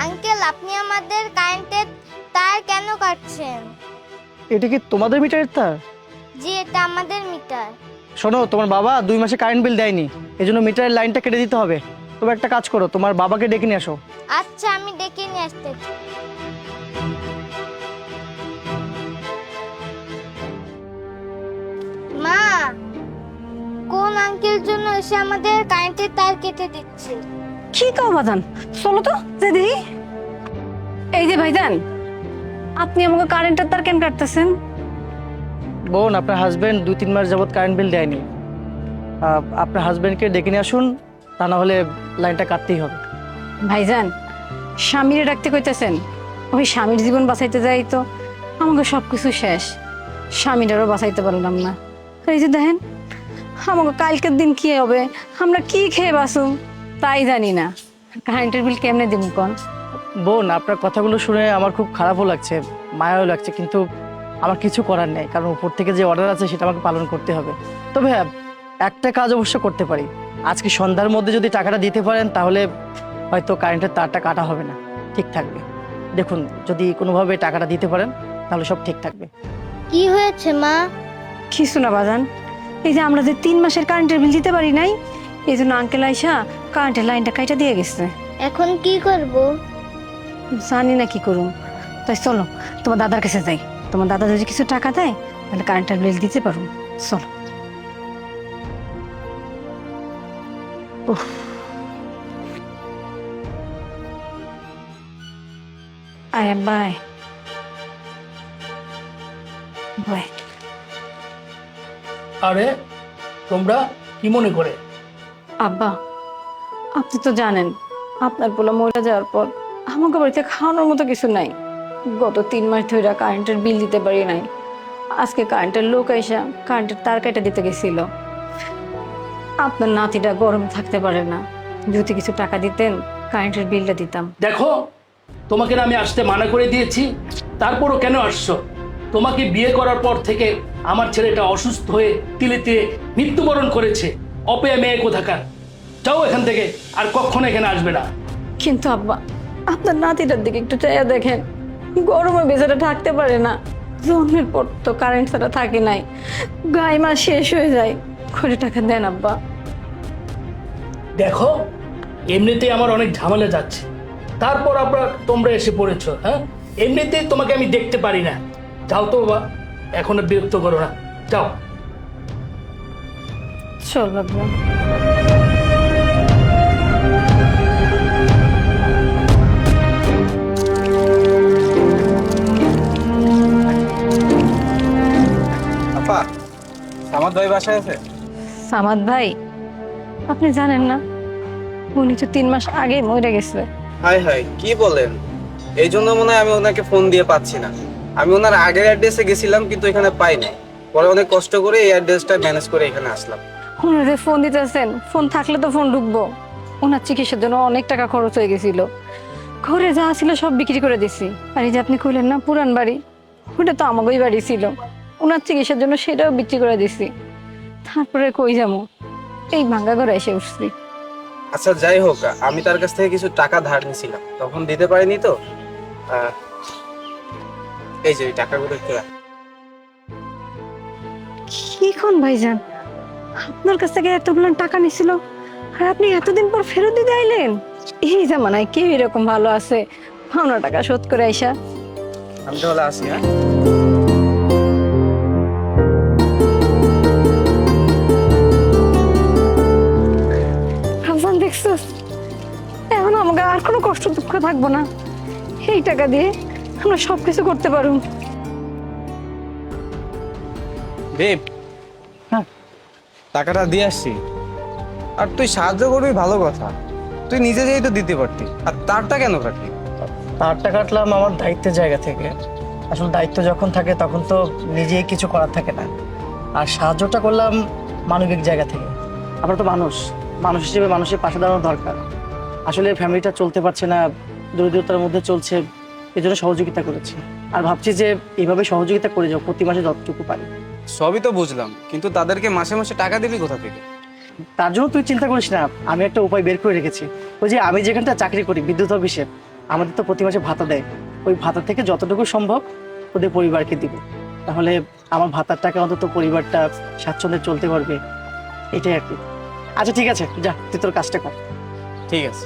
Uncle, আপনি আমাদের কারেন্টের তার কেন কাটছেন? এটা কি তোমাদের মিটারের তার? জি, এটা আমাদের মিটার। শোনো, তোমার বাবা 2 মাসে কারেন্ট বিল দেয়নি, এজন্য মিটারের লাইনটা কেটে দিতে হবে। তুমি একটা কাজ করো, তোমার বাবাকে ডেকে নিয়ে আসো। আচ্ছা, আমি ডেকে নিয়ে আসতেছি। মা, কোন আঙ্কেল জন্য এসে আমাদের কারেন্টের তার কেটে দিচ্ছে? কি কও বাজান? চলো তো যে দেখি। এই যে ভাইজান, আপনি আমাকে কারেন্টের তার কেন কাটতেছেন? বোন, আপনার হাজবেন্ড 2-3 মাস যাবত কারেন্ট বিল দেয়নি। আপনার হাজবেন্ডকে ডেকে নিয়ে আসুন, তা না হলে লাইনটা কাটতেই হবে। ভাইজান, স্বামীরে ডাকতে কইতেছেন? ওই স্বামীর জীবন বাঁচাইতে যাই তো আমাকে সবকিছু শেষ, স্বামীটারও বাঁচাইতে পারলাম না। আর এই যে দেখেন, আমাকে কালকের দিন কি হবে, আমরা কি খেয়ে বাঁচুম তাই জানি না। কারেন্টের বিল কেমনে দিব কোন? বোন, আপনার কথাগুলো শুনে আমার খুব খারাপও লাগছে, মায়াও লাগছে, কিন্তু আমার কিছু করার নেই, কারণ উপর থেকে যে অর্ডার আছে সেটা আমাকে পালন করতে হবে। তবে হ্যাঁ, একটা কাজ অবশ্য করতে পারি। আজকে সন্ধ্যার মধ্যে যদি টাকাটা দিতে পারেন তাহলে হয়তো কারেন্টের তারটা কাটা হবে না, ঠিক থাকবে। দেখুন, যদি কোনোভাবে টাকাটা দিতে পারেন তাহলে সব ঠিক থাকবে। কি হয়েছে মা? কিছু না বাজান, এই যে আমরা যে 3 মাসের কারেন্টের বিল দিতে পারি নাই, এই জন্য আঙ্কেল আইসা কারেন্টের লাইনটা কাইটা দিয়ে গেছে। এখন কি করব? জানি না কি করুম। তাই চলো তোমার দাদার কাছে যাই, তোমার দাদা যদি কিছু টাকা দেয় তাহলে কারেন্টের বিল দিতে পারো। চলো। আয় বাই বাই। আরে তোমরা কি মনে করে? আব্বা, আপনি তো জানেন আপনার পোলা মরে যাওয়ার পর আমাকে বাড়িতে খাওয়ানোর মতো কিছু নাই। গত 3 মাস ধরে কারেন্টের বিল দিতে পারি নাই। আজকে কারেন্টের লোক আইসা কারেন্টের তার কাটা দিতে গেছিল। আপনার নাতিটা গরমে থাকতে পারে না, যদি কিছু টাকা দিতেন কারেন্টের বিলটা দিতাম। দেখো, তোমাকে না আমি আসতে মানা করে দিয়েছি, তারপরও কেন আসছো? তোমাকে বিয়ে করার পর থেকে আমার ছেলেটা অসুস্থ হয়ে তিলে তিলে মৃত্যুবরণ করেছে। অপয়া মেয়ে কোথাকার, যাও এখান থেকে, আর কখনো এখানে আসবে না। কিন্তু আব্বা, আপনার নাতিটার দিকে একটু চাইয়া দেখেন, গরমে বেচারা থাকতে পারে না। জন্মের পর তো কারেন্ট ছাড়া থাকে নাই, গায়ে মাস শেষ হয়ে যায়। করে টাকা দেন আব্বা। দেখো, এমনিতেই আমার অনেক ঝামেলা যাচ্ছে, তারপর আবার তোমরা এসে পড়েছো। হ্যাঁ, এমনিতেই তোমাকে আমি দেখতে পারি না। যাও তো বাবা, এখন আর বিরক্ত করো না, যাও। চল আব্বা। আপা, সামাদ ভাই বাসায় আছে? সামাদ ভাই, আপনি জানেন না উনি তো 3 মাস আগে মরে গেছে। হাই হাই, কি বলেন? এই জন্য মনে হয় আমি ওনাকে ফোন দিয়ে পাচ্ছি না। আমি ওনার আগের অ্যাড্রেসে গেছিলাম কিন্তু এখানে পাই নাই। পরে অনেক কষ্ট করে এই অ্যাড্রেসটা ম্যানেজ করে এখানে আসলাম। ওনারে ফোন দিতেছেন, ফোন থাকলে তো ফোন ঢুকবো। ওনার চিকিৎসার জন্য অনেক টাকা খরচ হয়ে গেছিল, ঘরে যা ছিল সব বিক্রি করে দিছি। আর এই যে আপনি কইলেন না পুরান বাড়ি, ওটা তো আমাগোই বাড়ি ছিল, ওনার চিকিৎসার জন্য সেটাও বিক্রি করে দিছি। তারপরে কই যাবো, এই ভাঙ্গা ঘরে এসে উঠছি। আচ্ছা যাই হোক, আমি তার কাছ থেকে কিছু টাকা ধার নিয়েছিলাম, তখন দিতে পারিনি তো। এই যে এই টাকাগুলো একটু রাখ। কি কোন ভাইজান, আপনার কাছ থেকে এতগুলো টাকা নিছিল আর আপনি এতদিন পর ফেরত দিতে আইলেন? এই জামানায় কেউ এরকম ভালো আছে পাওনা টাকা শোধ করে আইসা? আমি তাহলে আসি। হ্যাঁ, ভাবসান দেখছিস, এখন আমাকে আর কোনো কষ্ট দুঃখ থাকবো না। এই টাকা দিয়ে আমরা সবকিছু করতে পারবো। দেব, হ্যাঁ, টাকাটা দিয়ে আসছি। আর তুই সাহায্য করবি ভালো কথা, তুই নিজে যেই তো দিতে পারতি, আর তারটা কেন কাটলি? তারটা কাটলাম আমার দায়িত্বের জায়গা থেকে। আসলে দায়িত্ব যখন থাকে তখন তো নিজেই কিছু করার থাকে না, আর সাহায্যটা করলাম মানবিক জায়গা থেকে। আমরা তো মানুষ, মানুষ হিসেবে মানুষের পাশে দাঁড়ানো দরকার। আসলে ফ্যামিলিটা চলতে পারছে না, দরিদ্রতার মধ্যে চলছে, এই জন্য সহযোগিতা করেছি। আর ভাবছি যে এইভাবে সহযোগিতা করে যাও প্রতি মাসে যতটুকু পারি। সবই তো বুঝলাম, কিন্তু তাদেরকে মাসে মাসে টাকা দিবি কোথা থেকে? তার জন্য তুই চিন্তা করিস না, আমি একটা উপায় বের করে রেখেছি। ওই যে আমি যেখানটা চাকরি করি বিদ্যুৎ অফিসে, আমাদের তো প্রতি মাসে ভাতা দেয়, ওই ভাতা থেকে যতটুকু সম্ভব ওদের পরিবারকে দিব, তাহলে আমার ভাতার টাকা অন্তত পরিবারটা স্বাচ্ছন্দ্যে চলতে পারবে, এটাই আর কি। আচ্ছা ঠিক আছে, যা তুই তোর কাজটা কর। ঠিক আছে।